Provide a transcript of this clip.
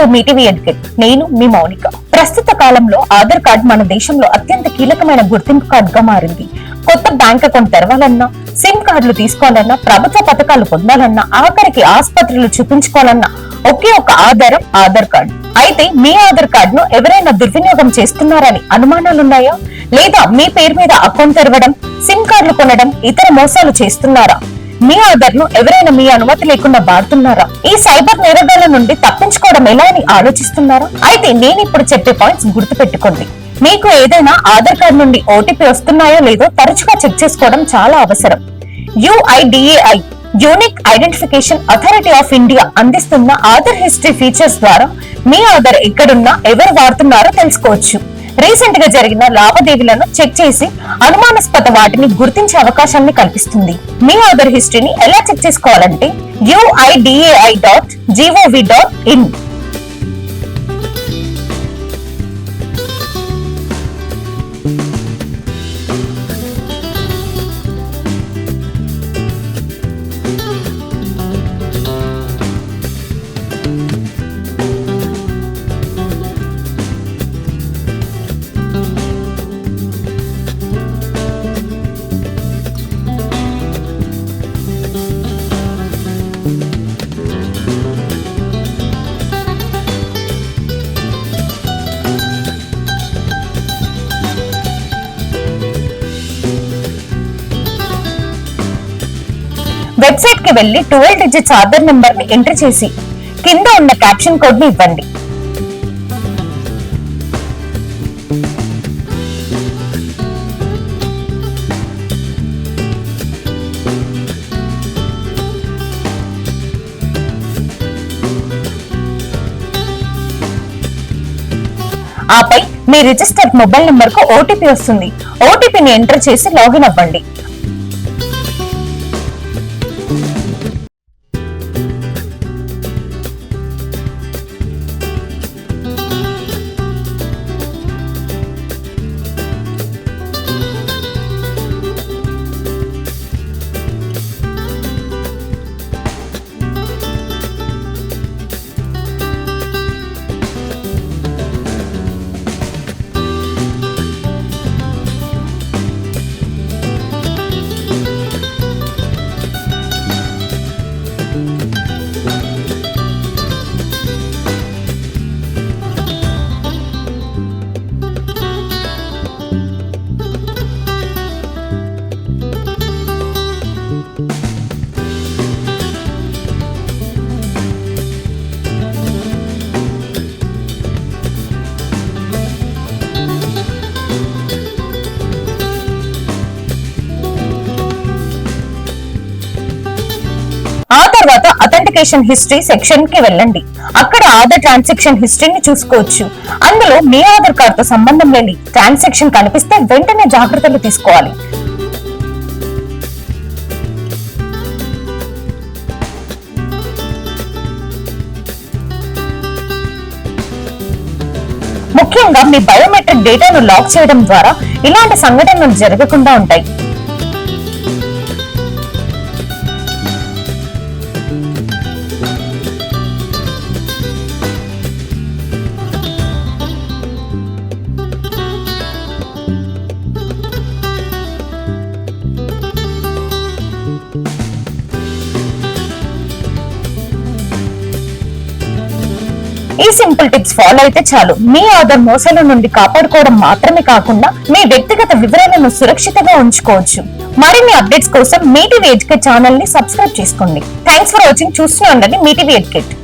To Mee TV educate. నేను మీ మౌనిక. ప్రస్తుత కాలంలో ఆధార్ కార్డ్ మన దేశంలో అత్యంత కీలకమైన గుర్తింపు కార్డుగా మారింది. కొత్త బ్యాంక్ అకౌంట్ తెరవాలన్నా, సిమ్ కార్డులు తీసుకోవాలన్నా, ప్రభుత్వ పథకాలు పొందాలన్నా, ఆఖరికి ఆసుపత్రులు చూపించుకోవాలన్నా ఒకే ఒక ఆధారం ఆధార్ కార్డు. అయితే మీ ఆధార్ కార్డును ఎవరైనా దుర్వినియోగం చేస్తున్నారని అనుమానాలున్నాయా? లేదా మీ పేరు మీద అకౌంట్ తెరవడం, సిమ్ కార్డులు కొనడం, ఇతర మోసాలు చేస్తున్నారా? మీ ఆధార్ ను ఎవరైనా మీ అనుమతి లేకుండా వాడుతున్నారా? ఈ సైబర్ నేరగాళ్ల నుండి తప్పించుకోవడం ఎలా అని ఆలోచిస్తున్నారా? అయితే నేను ఇప్పుడు చెప్పే పాయింట్స్ గుర్తు పెట్టుకోండి. మీకు ఏదైనా ఆధార్ కార్డు నుండి ఓటీపీ వస్తున్నాయో లేదో తరచుగా చెక్ చేసుకోవడం చాలా అవసరం. UIDAI unique identification authority of India అందిస్తున్న ఆధార్ హిస్టరీ ఫీచర్స్ ద్వారా మీ ఆధార్ ఎక్కడున్నా, ఎవరు వాడుతున్నారో తెలుసుకోవచ్చు. రీసెంట్ గా జరిగిన లావాదేవీలను చెక్ చేసి అనుమానాస్పద వాటిని గుర్తించే అవకాశాన్ని కల్పిస్తుంది. మీ ఆధార్ హిస్టరీని ఎలా చెక్ చేసుకోవాలంటే uidai.gov.in. వెబ్సైట్ కి వెళ్లి 12 డిజిట్స్ ఆధార్ నెంబర్ ని ఎంటర్ చేసి కింద ఉన్న క్యాప్షన్ కోడ్ ని ఇవ్వండి. ఆపై మీ రిజిస్టర్డ్ మొబైల్ నెంబర్ కు ఓటీపీ వస్తుంది. ఓటీపీని ఎంటర్ చేసి లాగిన్ అవ్వండి. ఆ తర్వాత అథెంటికేషన్ హిస్టరీ సెక్షన్ కి వెళ్ళండి. అక్కడ ఆధార్ ట్రాన్సాక్షన్ హిస్టరీని చూసుకోవచ్చు. అందులో మీ ఆధార్ కార్డ్ తో సంబంధం లేని ట్రాన్సాక్షన్ కనిపిస్తే వెంటనే జాగ్రత్తలు తీసుకోవాలి. ముఖ్యంగా మీ బయోమెట్రిక్ డేటాను లాక్ చేయడం ద్వారా ఇలాంటి సంఘటనలు జరగకుండా ఉంటాయి. ఈ సింపుల్ టిప్స్ ఫాలో అయితే చాలు. మీ ఆధార్ మోసాల నుండి కాపాడుకోవడం మాత్రమే కాకుండా మీ వ్యక్తిగత వివరాలను సురక్షితంగా ఉంచుకోవచ్చు. మరిన్ని అప్డేట్స్ కోసం మీటీవీ ఎడ్యుకేట్ ఛానల్ ని సబ్స్క్రైబ్ చేసుకోండి. Thanks for watching. చూస్తూనే ఉండండి మీటీవీ ఎడ్యుకేట్.